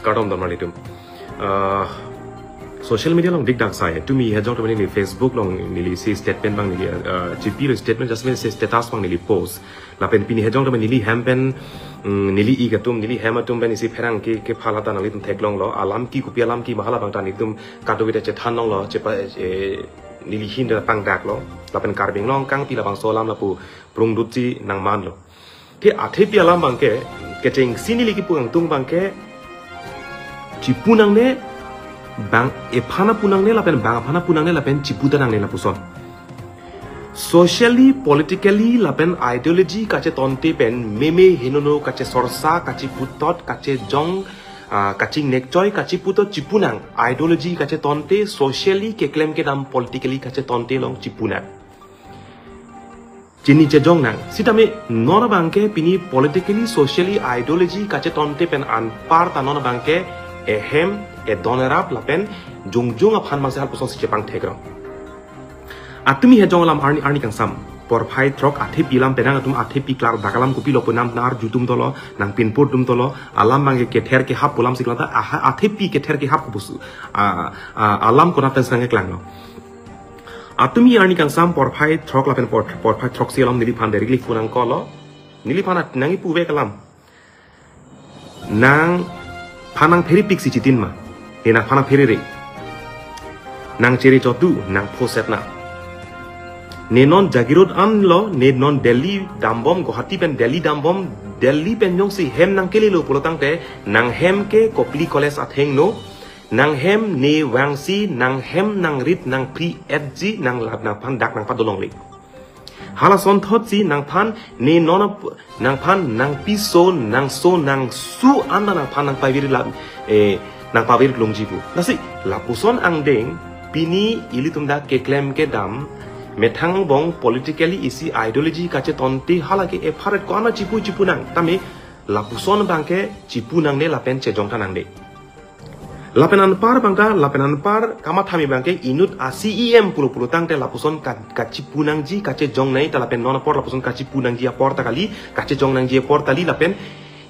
Kadang dalam itu social media long dik dak saya tu mi hejong tu ni Facebook long ni si statement bang ni GP statement just mean status bang ni post la pen pini hejong tu ni hampen ni i gatum ni hematum ben si pherang ke phalata nang litum theklong lo alam ki kupi alam ki mahala bang tan itum kadowita che than long lo che pa ni hin da pang dak lo la pen karbing long kang pi la bang solam la pu prung duchi nang man lo ke athe pi alam bang ke ting sini li ki puang tung bang ke cipunang ne bang ephana punang ne lapen bang ephana punang ne lapen ciputa nang ne lapuson socially politically lapen ideology kache tonte pen meme hinono kache sorsa kache putot kache jong kache nekchoy kache putot cipunang ideology kache tonte socially ke claim ke dam politically kache tonte long cipunang Jini jong nang sitame nona bangke pini politically socially ideology kache tonte pen an par ta nona bangke ehem donerap lapen jungjung aphan masal puson si jepang tegrong atumi hejong lam arni kang sam por phai trok athe pilam penang atum athe pi klar dakalam kupi lopunam nar jutum tolo nang pinpur dum tolo alam mangi ke ther ke hap pulam siklata athe pi ke ther ke hap kubusu alam kona pen sange klang atumi arni kang sam por phai trok lapen por phai trok silam nili phan derikli funang kolo nili phana nangi puwe kalam nang panang peri pik si citin ma nang panang peri re nang ceri cotu nang poset na nenon jagirot an lo nenon Delhi dambom Guwahati pen Delhi dambom Delhi pen jong si hem nang kele lo pulotang te nang hem ke kopli college atheng no nang hem ne wangsi nang hem nang rit nang pri edji nang lab nang pan dak nang padolong le hala son thot si nang phan ne non nang phan nang piso nang so nang su anda nang phan nang pavir la nang pavir longjibu nasi lapuson ang deng pini ilitumda ke claim ke dam methang bong politically isi ideology kache tonti halake e pharet ko ana chipu nang tami lapuson bangke chipu nang ne lapen che jongta nang de lapenan par bangka lapenan par kama thami bangke inut ACEM pulu tangte lapuson kachi punang ji kache jong nai ta lapen nona por lapuson kachi punang ji apor ta kali kache jong nang ji apor tali lapen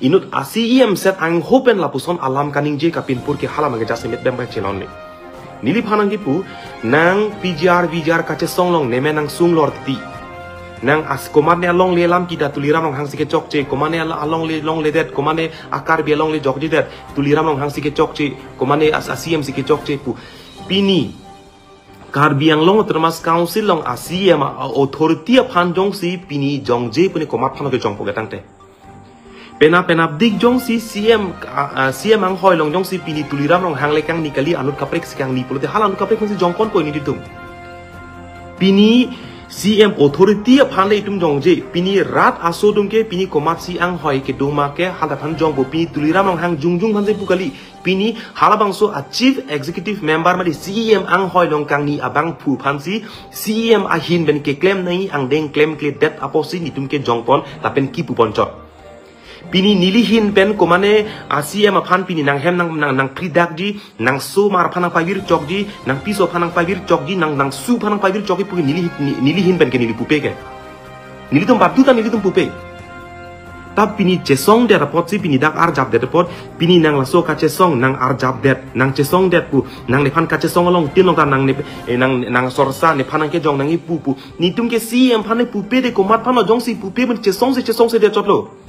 inut ACEM set ang hopen lapuson alam kaning je kapin pur ke hala mage jase met bemba chelon ne nili phanang gi pu nang VJR kache songlong neme nang sung lor ti nang as komane along le lam kita tuliram long hangsi ke chokche komane along le long le det komane akar be long le jokji det tuliram long hangsi ke chokche komane as ACM si ke chokche pu pini karbiang long termas council long ACM authority phan jong si pini jongje puni komat phano ke jong po gatang te pena dik jong si CM ang hoi long jong si pini tuliram long hang le kang nikali anut kaprek sikang ni pulote halan kaprek si jongkon ko ni ditum pini CM authority phanle itum jongje pini rat asodum ke pini komat si ang hoi ke duma ke hada phan jong bo pini tuliram long hang jungjung phanse pukali pini halabangso a chief executive member mari CM ang hoi long kang ni abang phu phansi CM a hin ben ke claim nai ang deng claim ke det aposi nitum ke jongpon tapen ki puponchot pini nilihin pen komane ACM aphan pini nang hem nang pridak ji nang so mar phanang pavir chok ji nang piso phanang pavir chok ji nang su phanang pavir chok ji pu nilihin pen ke nili pupe ke nilitum batu ta nilitum pupe tab pini chesong de rapot si pini dak ar jab de report pini nang laso ka chesong nang ar jab det nang chesong det pu nang ne phan ka chesong along tin long nang ne nang sorsa ne phanang ke jong nang i pu nitum ke CM phan ne pupe de komat phan jong si pupe ben chesong se de chotlo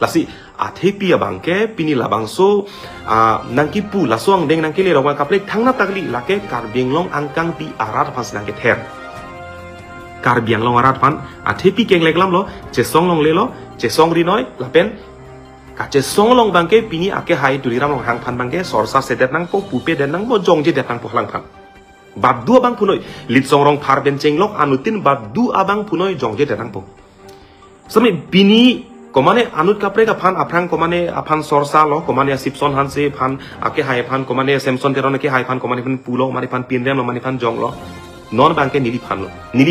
lasi athepi abangke pini labangso nangki pu lasong deng nangki le rawan kaplek thangna tagli lake karbing long angkang pi arat pas nangke ther karbiang long arat pan athepi keng leklam lo chesong long le lo chesong ri noi lapen ka chesong long bangke pini ake hai tuliram long hang phan bangke sorsa sedet nang po pupe den nang mo jong je det nang pohlang phan bab du abang punoi lit song rong phar ben chenglok anutin bab du abang punoi jong je det nang po sami bini komane anut kapre ka phan aphrang komane aphan sorsa lo komane sipson hanse phan ake hai phan komane samson teron ke hai phan komane phan pulo mari phan pinrem lo mani phan jong lo non bangke nili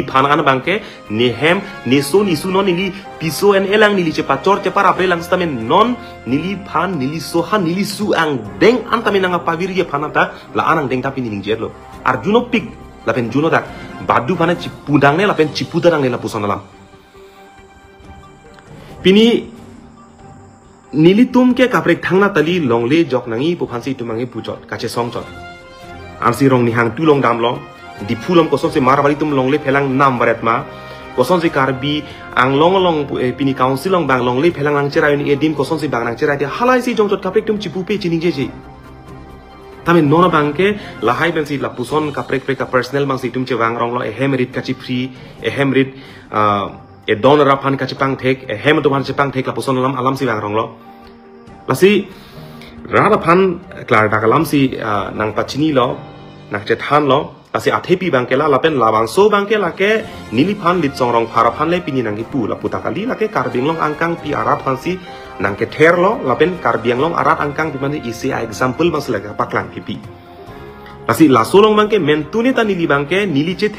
phan an bangke ne hem ne so ni su non nili piso en elang nili che pachor che para apre lang stamen non nili phan nili so han nili su ang deng antamen ang pavir ye phanata la anang deng tapi niling jerlo arjuno pik lapen juno dak badu phane chipudang ne lapen chipudang ne la pusonalam pini nilitum ke kaprek thangna tali longle jok nangi pupansi tumangi pujot kache songjot ansi rong ni hang tulong damlong di pulom koson se marwali tum longle phelang nam baret ma koson se karbi ang long pini council long bang longle phelang ang cherai ni edim koson se bang nang cherai de halai si jongjot kaprek tum chipupe chining je tame nona bangke lahai bensi la puson kaprek prek personal bang si tum che wang rong lo ehemerit kachi free ehemerit e don rapan kachi pang thek ehem to han che pang thek la puson alam si wang rong lo lasi rada pan klar dakalam si nang pachini lo nak che than lo lasi athepi bangke la lapen labang so bangke la ke nili pan lit song rong phara pan le pini nang ki pu la putakali la ke karbing long angkang pi arab pan si nang ke ther lo lapen karbiang long arat angkang di mana isi example mas lega paklang pipi lasi la solong bangke mentune ta nili bangke nili che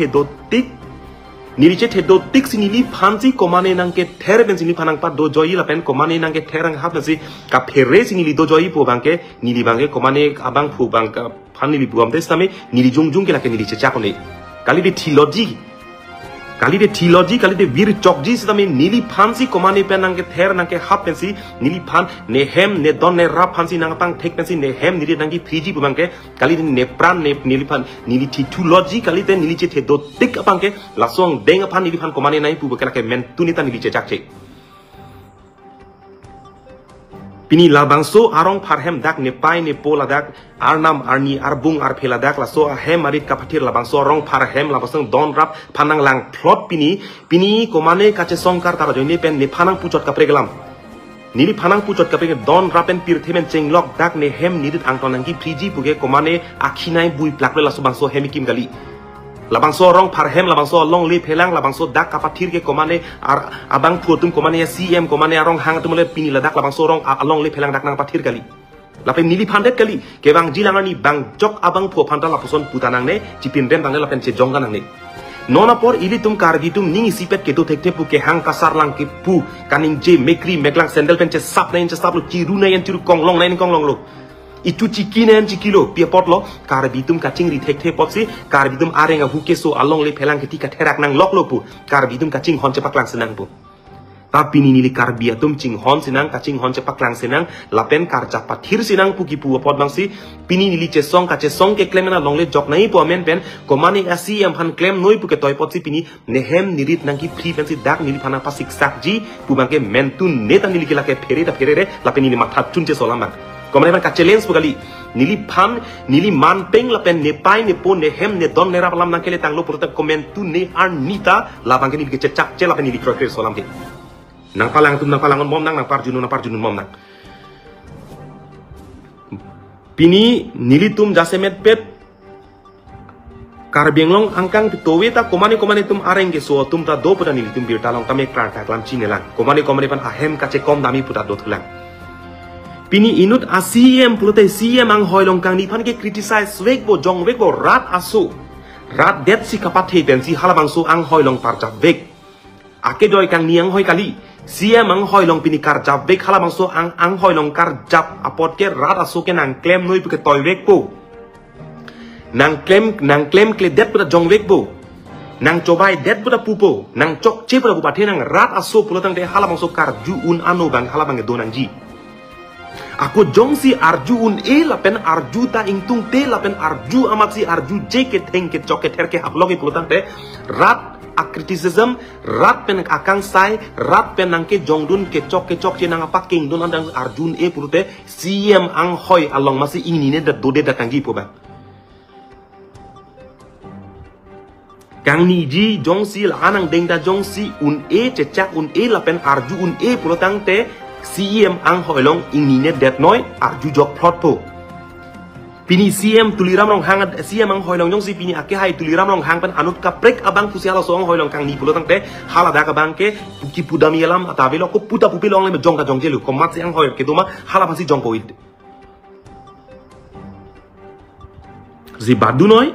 the do tik si nili phansi komane nang ke ther ben sini phanang pa do joi lapen komane nang ke therang hap si ka phere si nili do joi po bangke nili bangke komane abang phu bangka phan nili buam des tame nili jung ke la ke nili che chakole kali de theology kali de vir chokji sidami nili phansi komane pen nang ke ther nang ke hap pen si nili phan ne hem ne don ne rap phansi nang pang thek pen si ne hem nili nang ki friji bangke kali de ne pran ne nili phan nili theology kali de nili che the do tik apangke lasong deng phan nili phan komane nai pu bakela ke men tunita nili che chakche pini labangso arong parhem dak ne pai ne pola dak arnam arni arbung ar phela dak la so hem arit kapathir labangso arong parhem labasang don rap phanang lang plot pini komane kache songkar tara joine pen ne phanang puchot kapregelam nili phanang puchot kaprege don rapen pirthemen chenglok dak ne hem nidit angtonangi friji buge komane akhinai bui plakle la so bangso hemikim gali labangso rong parhem labangso long le phelang labangso dak kapathir ke komane ar abang photum komane ya cm komane arong hang tumule pini ladak labangso rong along le phelang dak nang pathir kali lape nili phandet kali ke bang jilangani bang jok abang pho phanta lapuson putanang ne chipin rem tang ne lapen che jonga nang ne nona por ili tum kargi tum ningi sipet ke to thekte pu ke hang kasar lang ke pu kaning je mekri meklang sandal pen che sap nain che sap lu chi ru nain chiru konglong nain konglong lo itu cikinen cikilo pia potlo karbitum kacing ritek te potsi karbitum arenga hukeso along le phelang ketika terak nang lok lopu karbitum kacing hon cepak lang senang pu tapi nili karbiatum cing hon senang kacing hon cepak lang senang lapen karja pathir senang pu ki pu pot bangsi pini nili cesong kace song ke klemena long le jok nai pu amen pen komane asi am han klem noi pu ke toy potsi pini nehem nirit nang ki free pensi dak nili phana pasik sakji pu bangke mentun neta nili ke lake phere lapen nili matha chun ce solambang komane ban ka challenge pugali nili man peng lapen ne pai ne po ne hem ne don ne rap lam nang kele tang lo purta comment tu ne arnita la bang ke nili ke cecak ce lapen nili krokre solam ke nang palangon mom nang parjunun mom nang pini nili tum jasemet pet karbenglong angkang pitowe ta komane tum arenge so tum ta do puta nili tum bir talong tame klar ta klam chinelang komane pan ahem kache kom dami puta do thulang pini inut asiem pulote siem ang hoilong kang ni pan ke criticize wek bo jong wek bo rat asu rat det si kapathe ben si halabang so ang hoilong parja wek ake doi kang niang hoi kali siem ang hoilong pini karja wek halabang so ang hoilong karjap apot ke rat asu ke nang claim noi puke toy wek po nang claim kle det puta jong wek bo nang cobai det puta pupo nang chok che puta bupathe nang rat asu pulotang de halabang so karju un ano bang halabang e donang ji aku jongsi arju un e lapen arju ta ingtung te lapen arju amat si arju je ke theng ke chok ke ther ke haplogi pulutang te rat a criticism rat pen akang sai rat pen nang ke jongdun ke chok che nang apa king don andang arjun e pulute cm ang hoi along masi ingni ne da dode da kangi po ba kang ni ji jongsi la anang deng da jongsi un e chechak un e lapen arju un e pulutang te CM ang hoilong ingni net det noi arju jok plot po pini CM tuliram rong hang CM ang hoilong jong si pini ake hai tuliram rong hang pen anut kaprek abang pusiala song hoilong kang ni pulo tang te halada ka bang ke puki pudami alam atabe lo ko puta pupi long le jong ka jong jelu ko mat si ang hoil ke doma hala pasi jong poit zi badu noi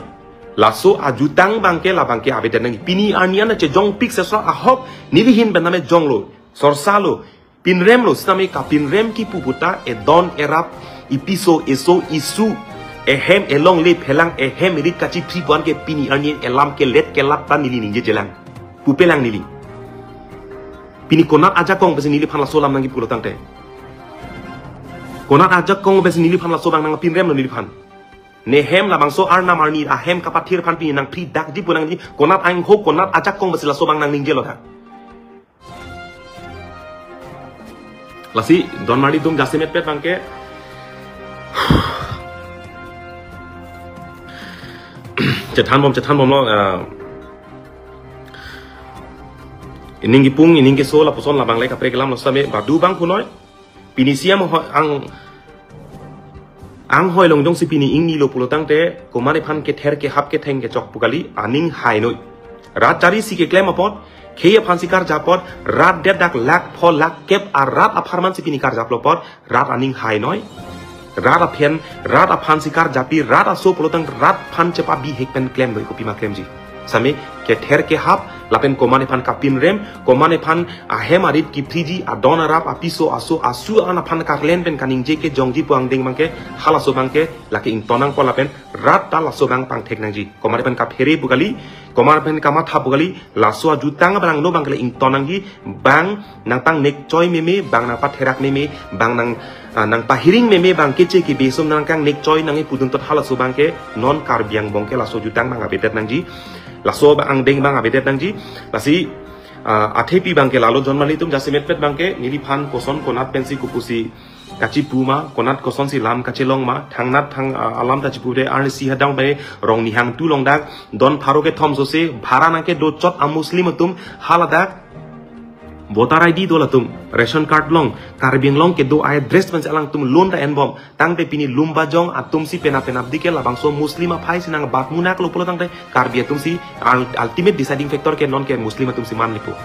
laso ajutang bangke la bangke abeten nang pini aniana che jong pik sesra ahop nilihin bename jong lo sorsalo pinrem lo siname ka pinrem ki puputa e don erap ipiso eso isu ehem elong le phelang ehem rit kachi pripuan ke pini anien elam ke let ke lap tan nili ninje jelang pupelang nili pini konat aja kong pesi nili phanla solam nangi pulotang te konat ajak kong bes nilipan la sobang nang pin rem lo nilipan ne hem la bangso arnam arni a hem kapatir pan pin nang pri dak di punang ni konat ang ho konat ajak kong bes la sobang nang ningjelo ta lasi don mari dum jasimet pet bangke cetan bom lo ining gipung ining ke so la poson la bang le kapre kelam lo same badu bang punoi pinisiam ang hoi long jong si pini ing ni lo pulotang te komane phan ke ther ke hap ke theng ke chok pugali aning hai noi rat jari si ke klem apot kheye phan sikar japot rat de dak lak phol lak kep a rat a pharman si pini kar japlo pot rat aning hai noi rat a phen rat a phan sikar japi rat a so pulotang rat phan chepa bi hek pen klem doi ko pima klem ji same ke ther ke hap lapen komane phan kapin rem komane phan a hemarit ki friji a don arap a piso aso asu ana phan karlen pen kaning je ke jongji puang ding bangke hala so bangke laki ing tonang ko lapen rat ta la so bang pang thek nang ji komane phan kap here bugali komane phan kama tha bugali la so jutang bang no bangke ing tonang gi bang nang pang nek choi meme bang na pa therak meme bang nang pa hiring meme bang keche ki besum nang kang nek choi nang e pudun tot hala so bangke non kar biang bongke la so jutang bang abetet nang ji laso bang deng bang abetet nang ji basi athepi bangke lalo jonmali tum jasimet pet bangke nili phan koson konat pensi kupusi kachi puma konat koson si lam kachelong ma thangnat thang alam ta chipude arsi hadang be rong ni hang tu long dak don pharo ke thom sose bhara nake do chot a muslim tum halada voter ID dola tum ration card long karbing long ke do address pan alang tum loan ta enbom tang te pini lumba jong atum si pena dike labang so muslima phai sinang bat munak lo polo tang te karbi atum si ultimate deciding factor ke non ke muslima tum si man lipu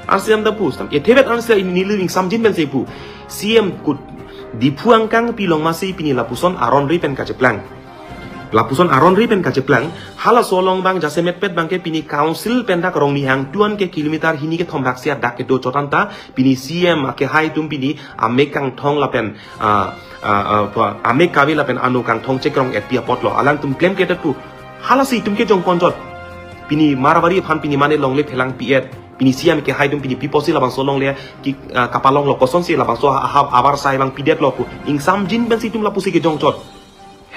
arsiam da pus tam etebet ansa ini living samjin ben sepu cm kut dipuang kang pilong masih pini lapuson aron ri pen kajeplang lapuson aron ri pen kajeplang hala solong bang jasemet pet bangke pini council pendak rong ni hang tuan ke kilometer hini ke thombak sia dak ke do chotanta pini cm ke hai tum pini amekang thong lapen amek kawi lapen anu kang thong chekrong et pia potlo alang tum claim ke tu hala si tum ke jong konjot pini marabari phan pini mane long le phelang piet pini cm ke hai tum pini piposi labang solong le ki kapalong lo koson si labang so abar sai bang pidet lo ku ing samjin ben si tum lapusi ke jong chot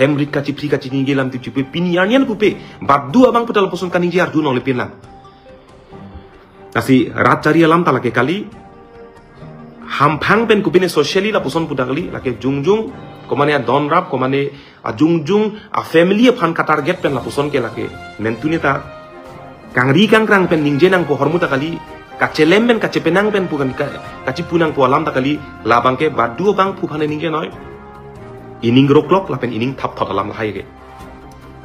hemrit kaci pri kaci ningi lam tipu pini yarnian pupe bab dua bang putal posun kaning jar dunong lepin lam kasi rat cari alam talake kali hampang pen kupine socially la posun pudakali lake jungjung komane don rap komane a jungjung a family phan ka target pen la posun ke lake mentune ta kangri kang pen ningje nang po hormuta kali kacelem pen kacepenang pen pukan kaci punang po alam ta kali labang ke bab dua bang pu phane ningje noy ining roklok lapen ining thap thot alam lahai ge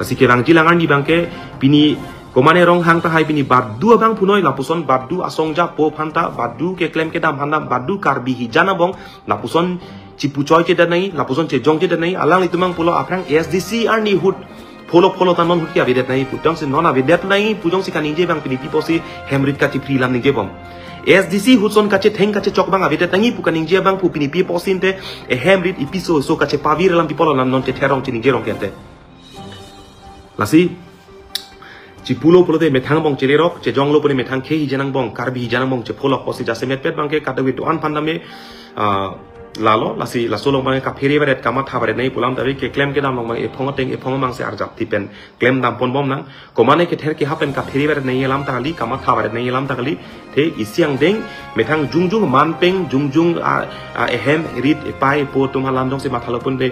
asi ke bang jilangan di bangke pini komane rong hang ta hai pini badu bang punoi lapuson badu asongja po phanta badu ke claim ke dam handa badu karbi hijana bong lapuson cipucoy ke danai lapuson che jong ke danai alang litumang pulo aprang SDC arni hut polo tanon hut ki abidet nai putong se non abidet nai pujong si kaninje bang pini piposi hemrit ka tipri lam ninge bom SDC hutson kache theng kache chok bang avete tangi pukaning je bang pu pini pi posinte e hemrit ipiso so kache pavir lam pipolo nan non te therong chini gerong kente lasi cipulo pulo te methang bong chererok che jonglo puni methang khe hijanang bong karbi hijanang bong che pholok posi jasemet pet bang ke kadawi to an pandame lalo lasi lasolong bang ka pheri baret kama thabare nei pulam tabi ke claim ke dam long bang e phong mang se arjap tipen claim dam pon bom nang komane ke ther ke hapen ka pheri baret nei lam takali kama thabare nei lam takali te isyang deng methang jungjung manpeng jungjung ehem rit epai po tum halam jong se mathalopun de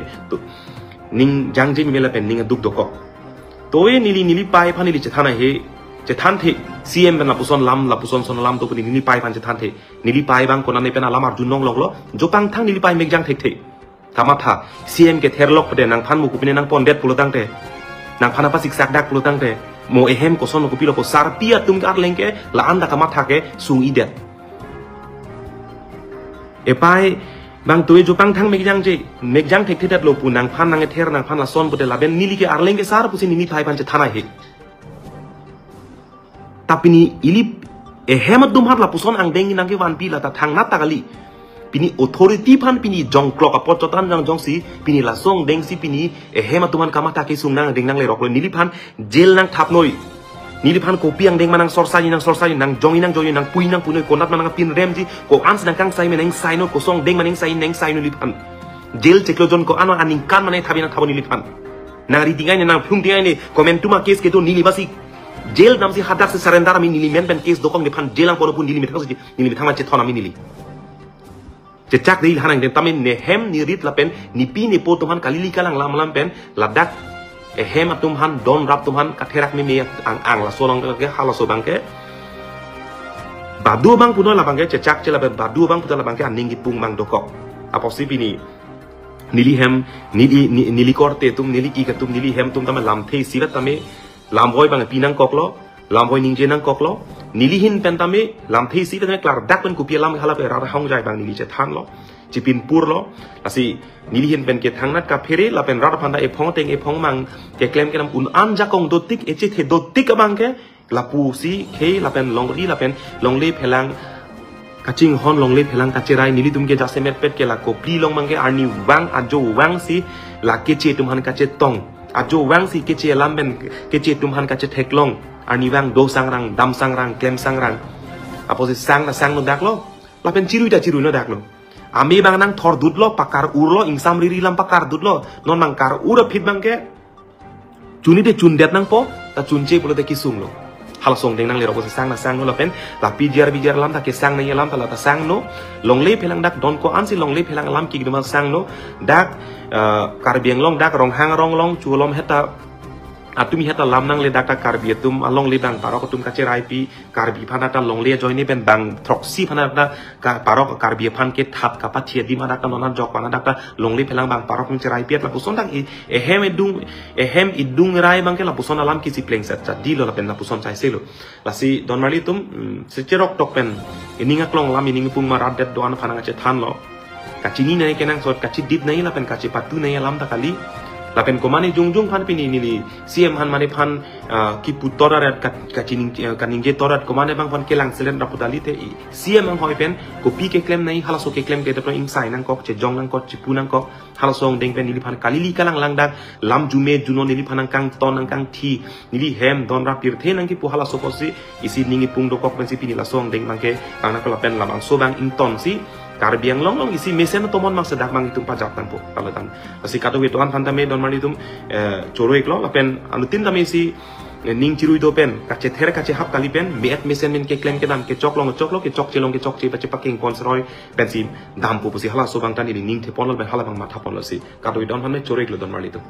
ning jangjin mela pen ning duk dokok toy nili pai phanili chethana he chethan the cm ben lapuson son lam to puni nili pai pan chethan the nili pai bang konane pen alam arjun nong loglo jopang thang nili pai megjang thek the thamatha cm ke therlok pade nang phan mu kupine nang pondet pulotang te nang phana pasik sak dak pulotang te mo ehem ko son ko pilo ko sarpia tum ar lengke la anda kamatha ke sung idet epai bang tuwe jopang thang megjang thek thedat lo pu nang phan nang ther nang phan la son pute laben nili ke ar lengke sar pusi nili pai pan chethana he tapi ni ilip hemat dumhar la puson ang dengi nang ke wan pi la ta thang nat takali pini authority pan pini jong klok apot chotan jong si pini la song deng si pini hemat tuman kamata ke sung nang deng nang le rok nili pan jel nang thap noi nili pan kopi ang deng manang sorsai nang jong nang pui nang punoi konat manang pin rem ji ko ans nang kang sai meneng sai no ko song deng maneng sai neng sai no li pan jail ceklojon ko ano aning kan mane thabi na thabo nilipan nang ritingai ne nang phung tingai ne comment tuma case ke to nilibasi jail nam si hadak se surrender ami nili men ben case dokong depan jail ang pono pun nili mitang si nili mitang ma che thona mi nili cecak dei hanang den tamin ne hem ni rit lapen ni pi ni po tuhan kalili kalang lam pen ladak hem atum han don rap tum han katherak mi me ang la solong ke hala so bangke badu bang puno la bangke cecak cela badu bang puno la bangke aning gipung mang dokok aposi pini nili hem nili korte tum nili ki tum nili hem tum tama lam thei sirat tame lam boy bang pinang koklo lam boy ningje nang koklo nili hin pen tame lam thei si tame klar dak pen kupia lam hala pe ra hong jai bang nili che than lo chipin pur lo asi nili hin pen ke thang nat ka phere la pen ra phanda e phong teng e phong mang ke klem ke nam un an jakong dotik e che the dotik bang ke la pu si ke la pen long ri la pen long le phelang kacing hon long le phelang kacerai nili tum ke jase met pet ke la kopli long mang ke arni wang ajo wang si la ke che tum han kace tong ajo wang si ke che lam ben ke che tum han kace thek long arni wang do sang rang dam sang rang klem sang rang apo si sang na sang no dak lo la pen chiru no dak lo ami bang nang thor dut lo pakar ur lo ingsam riri lam pakar dut lo non mang kar ur phit bang ke chuni de chun det nang po ta chun che pulo de kisung lo hal song deng nang le ro sang na sang no la pen la bijar lam ta ke sang na lam ta la ta sang no long le phelang dak don ko an si long le phelang lam ki gduma sang no dak kar bieng long dak rong hang rong long chu lom heta atumi heta lam nang le dak ta kar bi tum along le bang parok tum ka cherai pi kar bi phana ta long le join ni ben bang proxy phana ta ka parok kar bi phan ke thap ka pa thie di ma dak ta non jok pana dak ta long le phelang bang parok tum cherai pi la puson dang e hem idung rai bang ke la puson alam ki si pleng set cha di lo la pen la puson chai selo la si don mali tum se cherok tok pen ininga klong lam ining pung ma radet do an phana nga che than lo ka chini nai kenang sot ka chi dip nai la pen ka chi patu nai lam ta kali lapen komane jungjung phan pini nili CM han mane phan ki putorat kachining kaningje torat komane bang phan kelang selen raputali te CM ang hoi pen ko pi ke klem nai halaso ke klem ke de in sai nang kok che jong nang kok che pu nang kok halasong deng pen nili phan kalili kalang langdak lam jume juno nili phan kang ton nang kang thi nili hem don rapir the nang ki pu halaso ko si isi ningi pung do kok pen si pini lasong deng mangke ang ko lapen lam ang so bang in ton si karbiang long isi mesen tomon mang sedak mang itum pajak tanpo kalatan asi kato gitu an fantame don mani tum choro eklo lapen anutin tame si ning chiru do pen kache ther kache hap kali pen met mesen men ke klem ke dam ke chok chelong ke chok che pache paking konsroy pen si dam pu si hala so bang tan ning the ponol ben hala bang matha ponol si kato don han choro eklo don mani tum